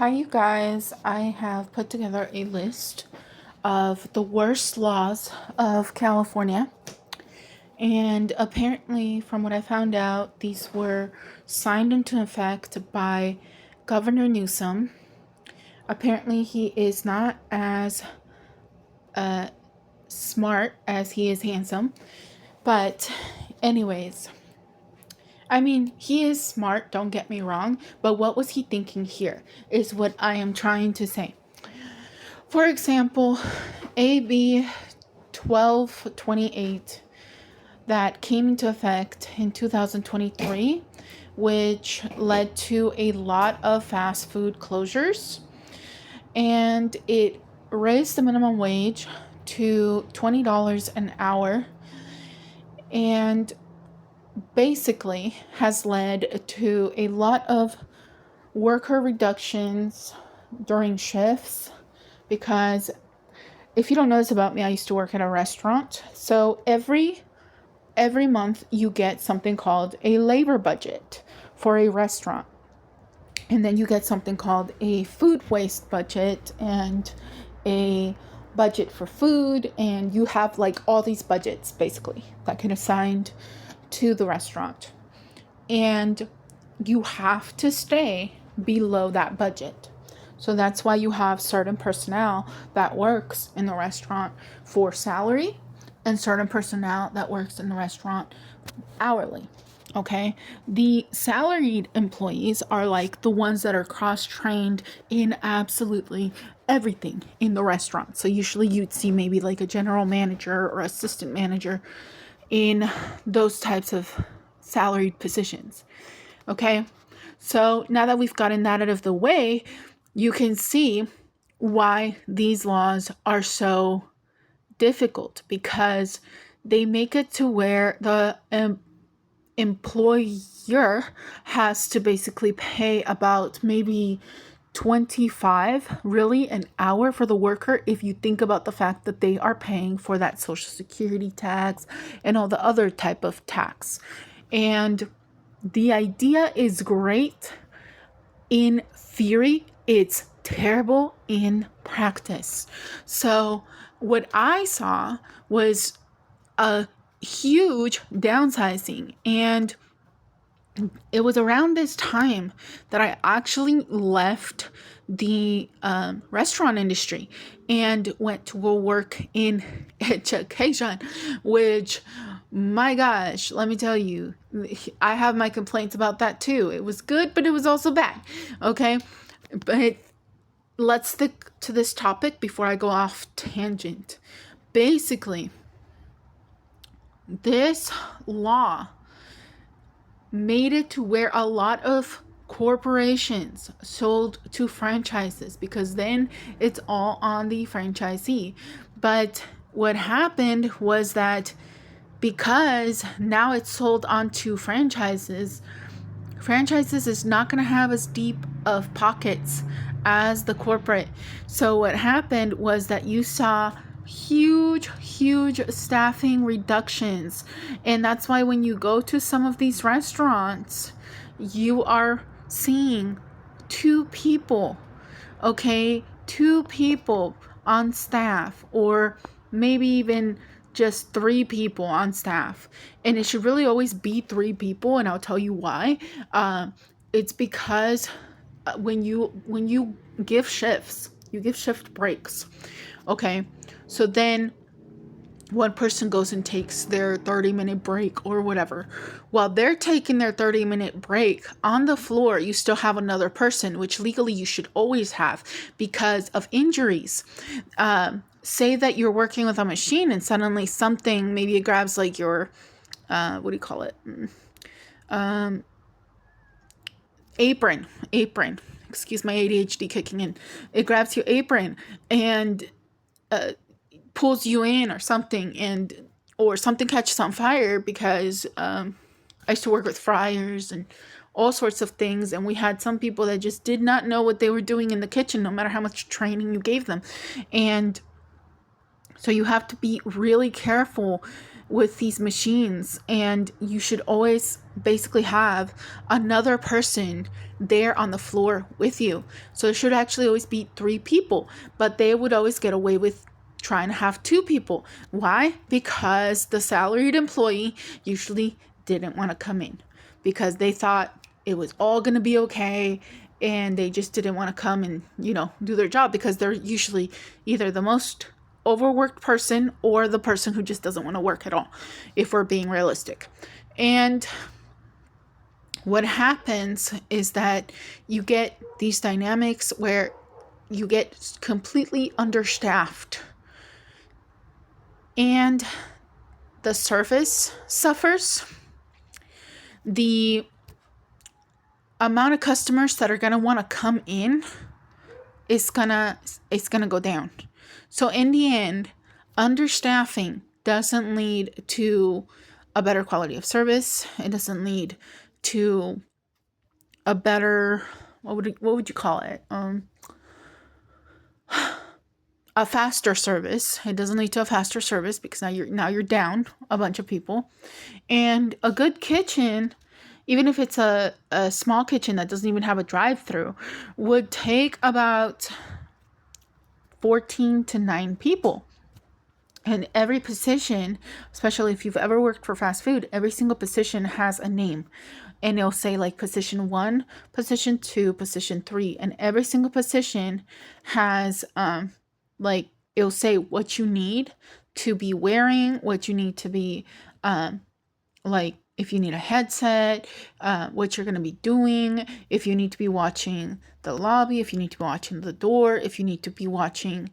Hi, you guys. I have put together a list of the worst laws of California. And apparently, from what I found out, these were signed into effect by Governor Newsom. Apparently, he is not as smart as he is handsome. But, anyways, I mean, he is smart, don't get me wrong, but what was he thinking here is what I am trying to say. For example, AB 1228 that came into effect in 2023, which led to a lot of fast food closures, and it raised the minimum wage to $20 an hour, and basically has led to a lot of worker reductions during shifts. Because if you don't know this about me, I used to work at a restaurant. So every month you get something called a labor budget for a restaurant. And then you get something called a food waste budget and a budget for food. And you have like all these budgets basically that get assigned to the restaurant. And you have to stay below that budget. So that's why you have certain personnel that works in the restaurant for salary and certain personnel that works in the restaurant hourly. Okay, the salaried employees are like the ones that are cross-trained in absolutely everything in the restaurant. So usually you'd see maybe like a general manager or assistant manager in those types of salaried positions. Okay, so now that we've gotten that out of the way, you can see why these laws are so difficult, because they make it to where the employer has to basically pay about maybe 25 really an hour for the worker, if you think about the fact that they are paying for that social security tax and all the other type of tax. And the idea is great in theory, it's terrible in practice. So what I saw was a huge downsizing, and it was around this time that I actually left the restaurant industry and went to go work in education, which, my gosh, let me tell you, I have my complaints about that too. It was good, but it was also bad. Okay, but let's stick to this topic before I go off tangent. Basically, this law made it to where a lot of corporations sold to franchises, because then it's all on the franchisee. But what happened was that because now it's sold onto franchises is not going to have as deep of pockets as the corporate. So what happened was that you saw huge staffing reductions, and that's why when you go to some of these restaurants, you are seeing two people on staff, or maybe even just 3 people on staff. And it should really always be 3 people, and I'll tell you why. It's because when you give shifts, you give shift breaks. Okay, so then one person goes and takes their 30-minute break or whatever. While they're taking their 30-minute break, on the floor, you still have another person, which legally you should always have because of injuries. Say that you're working with a machine and suddenly something, maybe it grabs like your, what do you call it? Apron. Excuse my ADHD kicking in. It grabs your apron and pulls you in or something, or something catches on fire, because I used to work with fryers and all sorts of things, and we had some people that just did not know what they were doing in the kitchen, no matter how much training you gave them. And so you have to be really careful with these machines, and you should always basically have another person there on the floor with you. So it should actually always be 3 people, but they would always get away with trying to have 2 people. Why? Because the salaried employee usually didn't want to come in because they thought it was all going to be okay, and they just didn't want to come and, do their job because they're usually either the most overworked person or the person who just doesn't want to work at all, if we're being realistic. And what happens is that you get these dynamics where you get completely understaffed and the service suffers. The amount of customers that are going to want to come in it's gonna go down. So in the end, understaffing doesn't lead to a better quality of service. It doesn't lead to a better, what would you call it? A faster service. It doesn't lead to a faster service because now you're down a bunch of people. And a good kitchen, even if it's a small kitchen that doesn't even have a drive-through, would take about 14 to 9 people. And every position, especially if you've ever worked for fast food, every single position has a name. And it'll say like position 1, position 2, position 3. And every single position has, it'll say what you need to be wearing, what you need to be, if you need a headset, what you're going to be doing, if you need to be watching the lobby, if you need to be watching the door, if you need to be watching,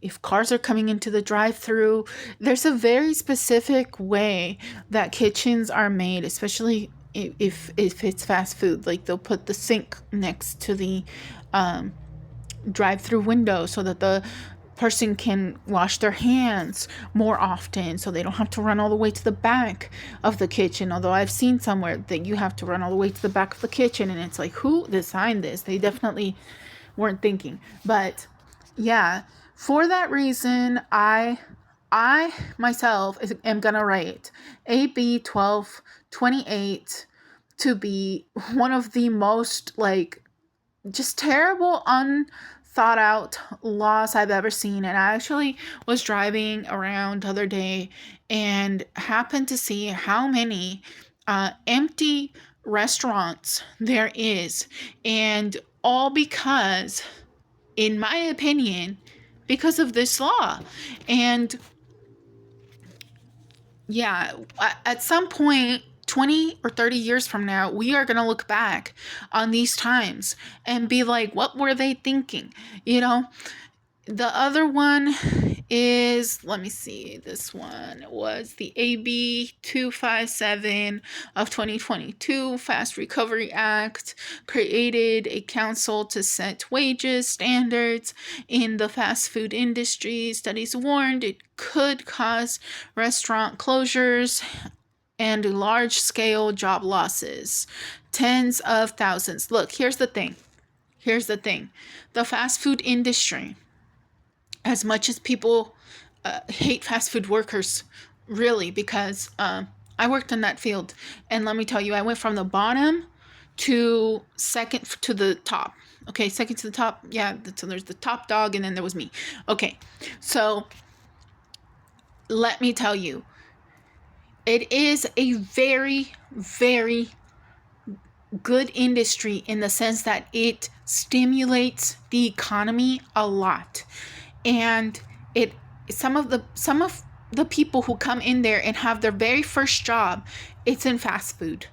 if cars are coming into the drive-through. There's a very specific way that kitchens are made, especially if it's fast food. Like they'll put the sink next to the drive-through window so that the person can wash their hands more often, so they don't have to run all the way to the back of the kitchen. Although I've seen somewhere that you have to run all the way to the back of the kitchen, and it's like, who designed this? They definitely weren't thinking. But yeah, for that reason, I myself am gonna rate AB 1228 to be one of the most just terrible, thought out laws I've ever seen. And I actually was driving around the other day and happened to see how many empty restaurants there is, and all because, in my opinion, because of this law. And yeah, at some point 20 or 30 years from now, we are going to look back on these times and be like, what were they thinking? The other one is, let me see, this one was the AB 257 of 2022, Fast Recovery Act, created a council to set wages standards in the fast food industry. Studies warned it could cause restaurant closures and large-scale job losses, tens of thousands. Look, here's the thing. The fast food industry, as much as people hate fast food workers, really, because I worked in that field, and let me tell you, I went from the bottom to second to the top. Okay, second to the top. Yeah, so there's the top dog, and then there was me. Okay, so let me tell you, it is a very, very good industry in the sense that it stimulates the economy a lot. And some of the people who come in there and have their very first job, it's in fast food.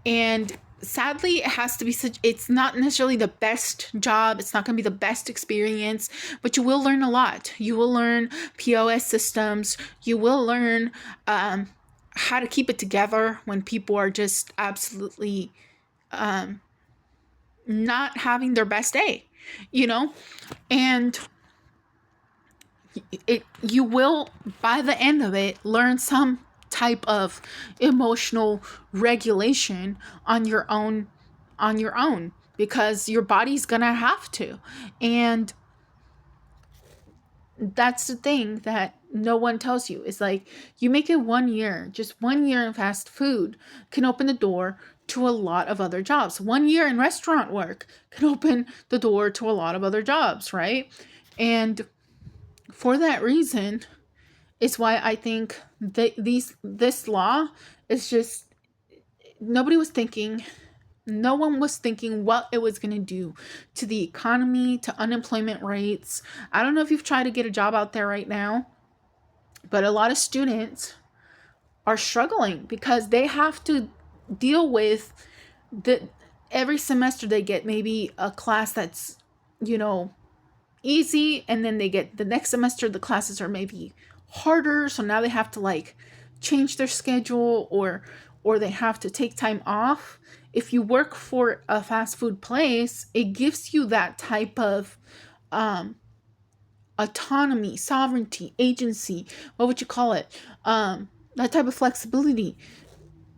And sadly, it has to be it's not necessarily the best job. It's not going to be the best experience, but you will learn a lot. You will learn POS systems. You will learn how to keep it together when people are just absolutely not having their best day, and you will, by the end of it, learn some type of emotional regulation on your own, because your body's gonna have to. And that's the thing that no one tells you. It's like you make it 1 year, just 1 year in fast food can open the door to a lot of other jobs. 1 year in restaurant work can open the door to a lot of other jobs, right? And for that reason, it's why I think that this law is just, nobody was thinking, no one was thinking what it was going to do to the economy, to unemployment rates. I don't know if you've tried to get a job out there right now, but a lot of students are struggling because they have to deal with the every semester they get maybe a class that's, easy, and then they get the next semester the classes are maybe harder, so now they have to like change their schedule, or they have to take time off. If you work for a fast food place, it gives you that type of autonomy, sovereignty, agency, what would you call it, that type of flexibility.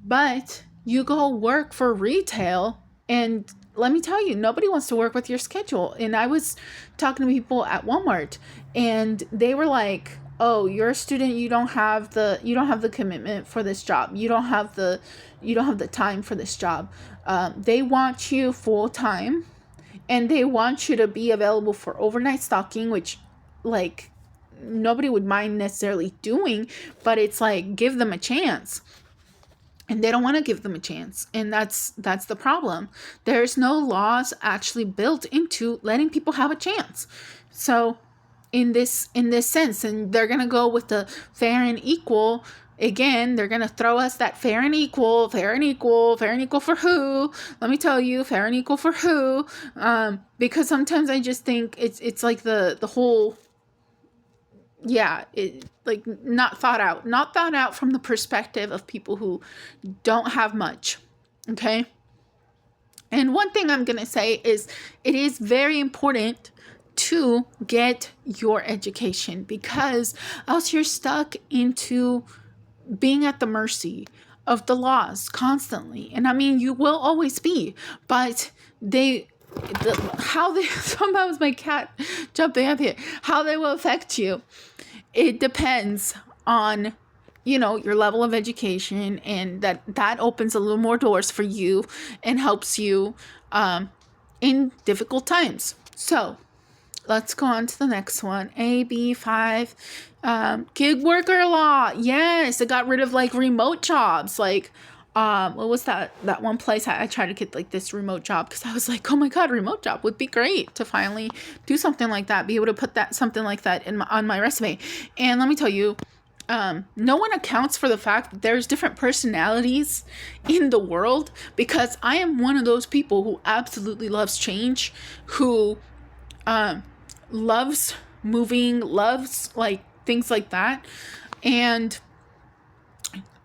But you go work for retail, and let me tell you, nobody wants to work with your schedule. And I was talking to people at Walmart, and they were like, "Oh, you're a student. You don't have the commitment for this job. You don't have the time for this job. They want you full time, and they want you to be available for overnight stocking, which, like, nobody would mind necessarily doing, but it's like, give them a chance." And they don't want to give them a chance. And that's the problem. There's no laws actually built into letting people have a chance. So in this sense, and they're going to go with the fair and equal. Again, they're going to throw us that fair and equal for who? Let me tell you, fair and equal for who? Because sometimes I just think it's like the whole, like not thought out from the perspective of people who don't have much. Okay. And one thing I'm going to say is it is very important to get your education, because else you're stuck into being at the mercy of the laws constantly. And I mean, you will always be, but sometimes my cat jumping up here, how they will affect you, it depends on, your level of education, and that opens a little more doors for you and helps you in difficult times. So let's go on to the next one. AB5, gig worker law. Yes, it got rid of like remote jobs. Like, what was that one place I tried to get like this remote job, because I was like, oh my god, remote job would be great to finally do something like that, be able to put something like that on my resume. And let me tell you, no one accounts for the fact that there's different personalities in the world, because I am one of those people who absolutely loves change, who loves moving, loves like things like that. And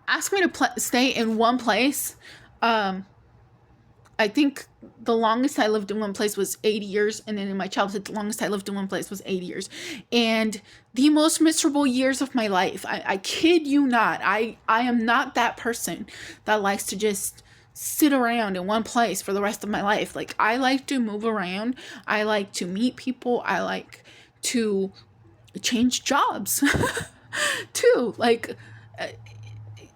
ask me to stay in one place. I think the longest I lived in one place was 80 years. And then in my childhood, the longest I lived in one place was 80 years. And the most miserable years of my life. I kid you not. I am not that person that likes to just sit around in one place for the rest of my life. Like, I like to move around. I like to meet people. I like to change jobs too. Like,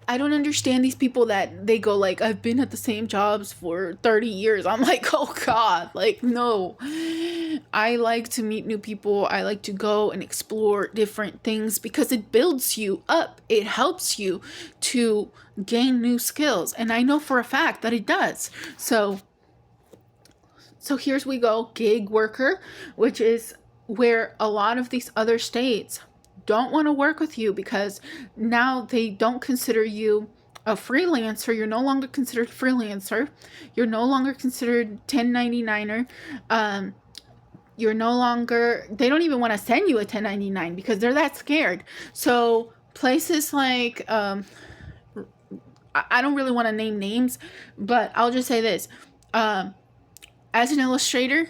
I don't understand these people that they go like, I've been at the same jobs for 30 years. I'm like, oh God, like, no. I like to meet new people. I like to go and explore different things because it builds you up. It helps you to gain new skills. And I know for a fact that it does. So here's we go, gig worker, which is where a lot of these other states don't want to work with you because now they don't consider you a freelancer. You're no longer considered freelancer. You're no longer considered 1099er. You're no longer, they don't even want to send you a 1099 because they're that scared. So places like, I don't really want to name names, but I'll just say this. As an illustrator,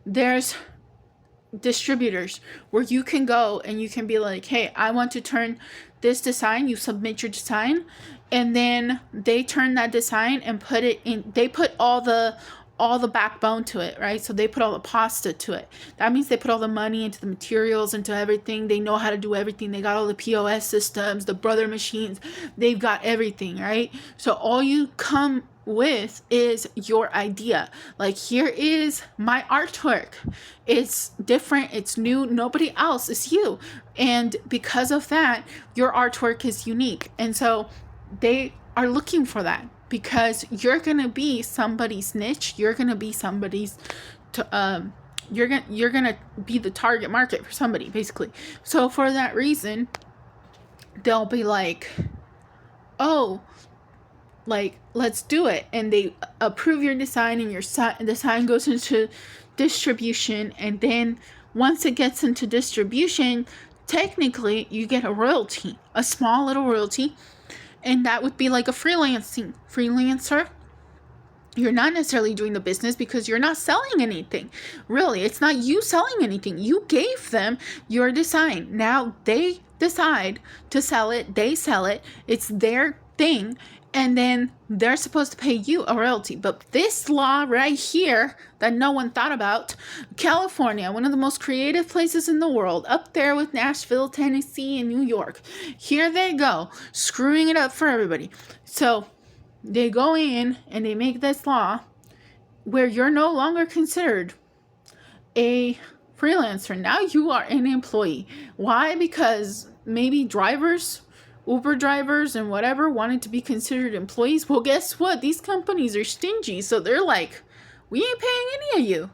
there's distributors where you can go and you can be like, hey, I want to turn this design. You submit your design, and then they turn that design and put it in. They put all the all the backbone to it, right? So they put all the pasta to it. That means they put all the money into the materials, into everything. They know how to do everything. They got all the POS systems, the brother machines. They've got everything, right? So all you come with is your idea. Like, here is my artwork. It's different, it's new, nobody else is you. And because of that, your artwork is unique. And so they are looking for that, because you're gonna be somebody's niche. You're gonna be somebody's you're gonna be the target market for somebody, basically. So for that reason, they'll be like, oh, like, let's do it. And they approve your design, and your design goes into distribution. And then once it gets into distribution, technically you get a royalty, a small little royalty. And that would be like a freelancer. You're not necessarily doing the business, because you're not selling anything. Really, it's not you selling anything. You gave them your design. Now they decide to sell it. They sell it. It's their thing. And then they're supposed to pay you a royalty. But this law right here that no one thought about, California, one of the most creative places in the world, up there with Nashville, Tennessee, and New York. Here they go, screwing it up for everybody. So they go in and they make this law where you're no longer considered a freelancer. Now you are an employee. Why? Because maybe Uber drivers and whatever wanted to be considered employees. Well, guess what? These companies are stingy. So they're like, we ain't paying any of you.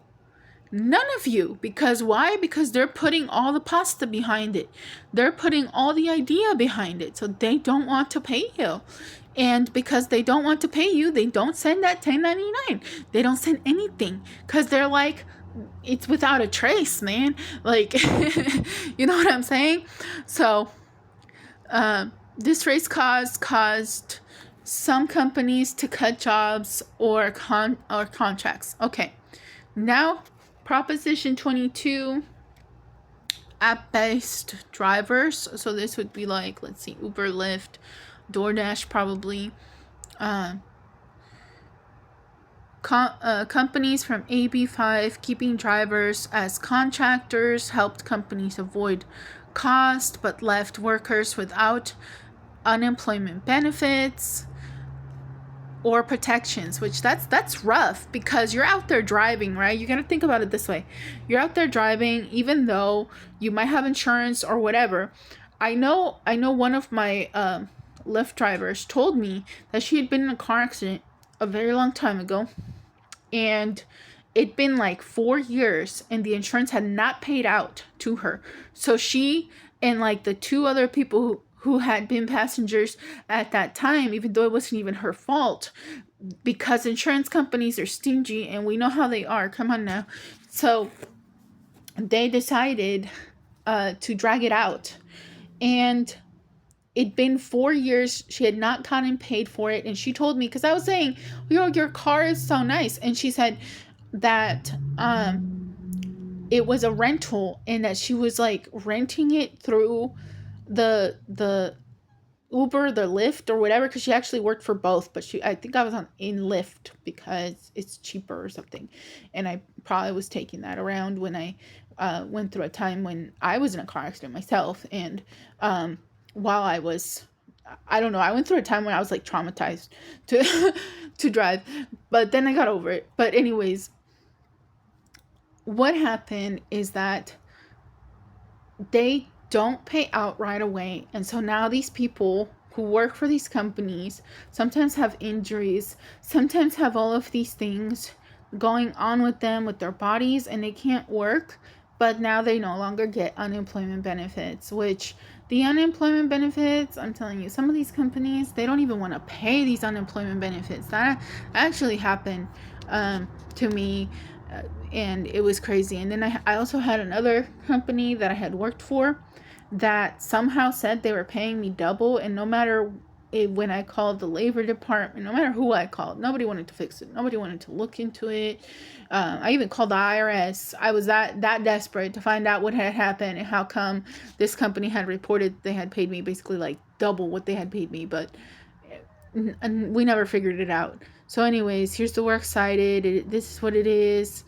None of you. Because why? Because they're putting all the pasta behind it. They're putting all the idea behind it. So they don't want to pay you. And because they don't want to pay you, they don't send that 1099. They don't send anything. Because they're like, it's without a trace, man. Like, you know what I'm saying? So, this race caused some companies to cut jobs or contracts. Okay, now Proposition 22, app-based drivers. So this would be like, let's see, Uber, Lyft, DoorDash, probably. Companies from AB5 keeping drivers as contractors helped companies avoid cost, but left workers without unemployment benefits or protections, which that's rough, because you're out there driving, right? You got to think about it this way. You're out there driving, even though you might have insurance or whatever. I know one of my Lyft drivers told me that she had been in a car accident a very long time ago, and it'd been like 4 years, and the insurance had not paid out to her. So she and like the two other people who had been passengers at that time, even though it wasn't even her fault, because insurance companies are stingy, and we know how they are. Come on now. So they decided to drag it out. And it'd been 4 years. She had not gotten paid for it. And she told me, because I was saying, yo, your car is so nice. And she said that it was a rental, and that she was like renting it through the Uber, the Lyft, or whatever, because she actually worked for both. But I think I was in Lyft because it's cheaper or something. And I probably was taking that around when I went through a time when I was in a car accident myself. And while I was, I don't know, I went through a time when I was like traumatized to drive, but then I got over it. But anyways, what happened is that they don't pay out right away. And so now these people who work for these companies sometimes have injuries, sometimes have all of these things going on with them, with their bodies, and they can't work. But now they no longer get unemployment benefits, which the unemployment benefits, I'm telling you, some of these companies, they don't even want to pay these unemployment benefits. That actually happened to me, and it was crazy. And then I also had another company that I had worked for that somehow said they were paying me double, and no matter when I called the labor department, no matter who I called, nobody wanted to fix it. Nobody wanted to look into it. I even called the IRS. I was that desperate to find out what had happened and how come this company had reported they had paid me basically like double what they had paid me, but we never figured it out. So anyways, here's the works cited. This is what it is.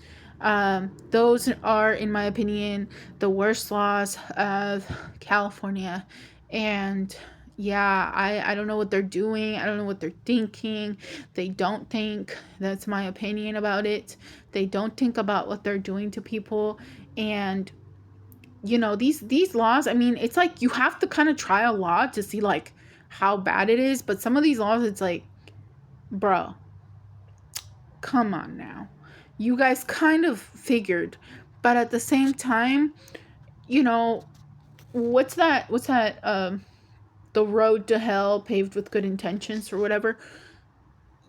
Those are, in my opinion, the worst laws of California. And yeah, I don't know what they're doing. I don't know what they're thinking. They don't think. That's my opinion about it. They don't think about what they're doing to people. And these laws, I mean, it's like you have to kind of try a law to see like how bad it is. But some of these laws, it's like, bro, come on now. You guys kind of figured, but at the same time, you know, what's that the road to hell paved with good intentions or whatever.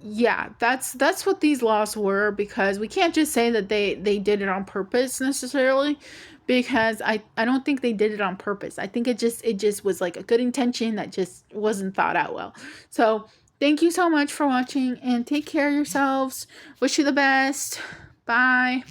Yeah, that's what these laws were, because we can't just say that they did it on purpose necessarily, because I don't think they did it on purpose. I think it just was like a good intention that just wasn't thought out well. So thank you so much for watching, and take care of yourselves. Wish you the best. Bye.